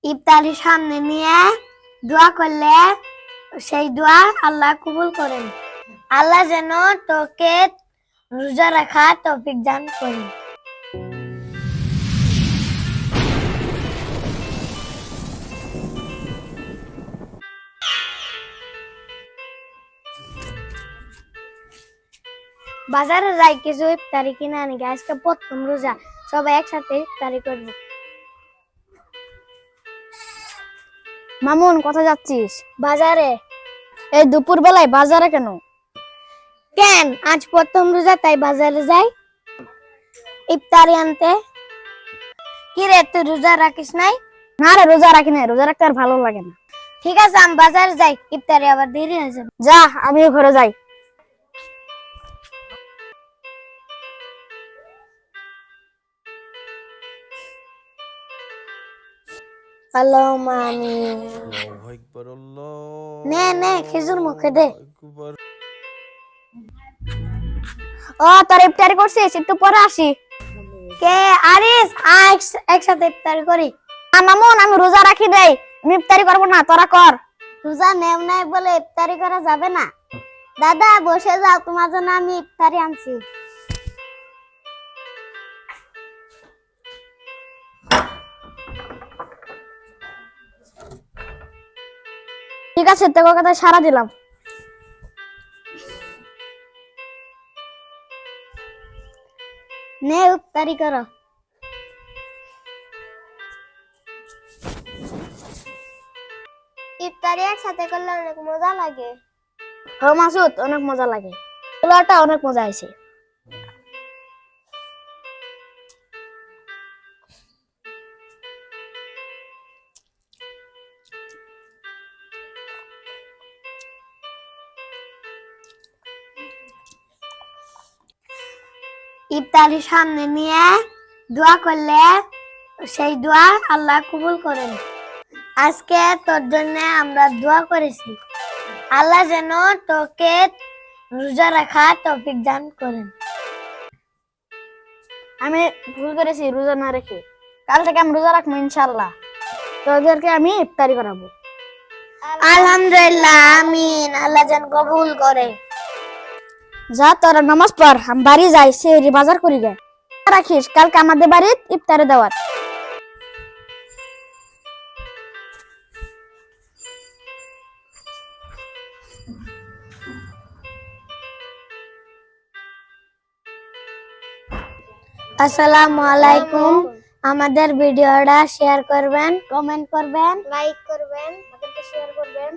ইফতারি সামনে নিয়ে দোয়া করলে সেই দোয়া আল্লাহ কবুল করেন। আল্লাহ যেন তোকে রোজা রাখা তৌফিক দান করেন। বাজারে যাই কিছু ইফতারি কিনে আনি, আজকে প্রথম রোজা, সবাই একসাথে ইফতারি করবো। মামুন, কোথায় যাচ্ছিস? বাজারে। এই দুপুর বেলায় বাজারে কেন? কেন, আজ প্রথম রোজা তাই বাজারে যাই ইফতারি আনতে। কি রে, তুই রোজা রাখিস নাই? না রে, রোজা রাখি না, রোজা রাখতে আর ভালো লাগে না। ঠিক আছে, আমি বাজারে যাই, ইফতারি আবার দেরি হয়ে যাবে। যা, আমিও ঘরে যাই। আল্লাহুম্মা আমিন। নে নে, খেজুর মুখে দে। ও, তোর ইফতারি করছিস? একটু পরে আসি। কে? আরিস, একসাথে ইফতারি করি। মামুন, আমি রোজা রাখি দেই, আমি ইফতারি করবো না, তোরা কর। রোজা নেও নাই বলে ইফতারি করা যাবে না? দাদা বসে যাও, তোমার জন্য আমি ইফতারি আনছি। ঠিক আছে, তোকে কথা সারা দিলাম। নে ইফতারি করো। ইফতারি একসাথে করলে অনেক মজা লাগে। হ্যাঁ মাসুদ, অনেক মজা লাগে, পোলাওটা অনেক মজা হয়েছে। ইফতারি সামনে নিয়ে দোয়া করলে সেই দোয়া আল্লাহ কবুল করেন। আজকে তোর জন্য আমরা দোয়া করেছি, আল্লাহ যেন তোকে রোজা রাখা তৌফিক দান করেন। আমি ভুল করেছি রোজা না রেখে, কাল থেকে আমি রোজা রাখবো ইনশাল্লাহ। তোদেরকে আমি ইফতারি করাবো। আলহামদুলিল্লাহ, আমিন। আল্লাহ যেন কবুল করে। যা, তোরা নামাজ পড়, আমি বাড়ি যাই, সেহরি বাজার করি গে। রাখিস, কালকে আমাদের বাড়ির ইফতারে দাওয়াত। আসসালামু আলাইকুম। আমাদের ভিডিওটা শেয়ার করবেন, কমেন্ট করবেন, লাইক করবেন, আমাদেরকে শেয়ার করবেন।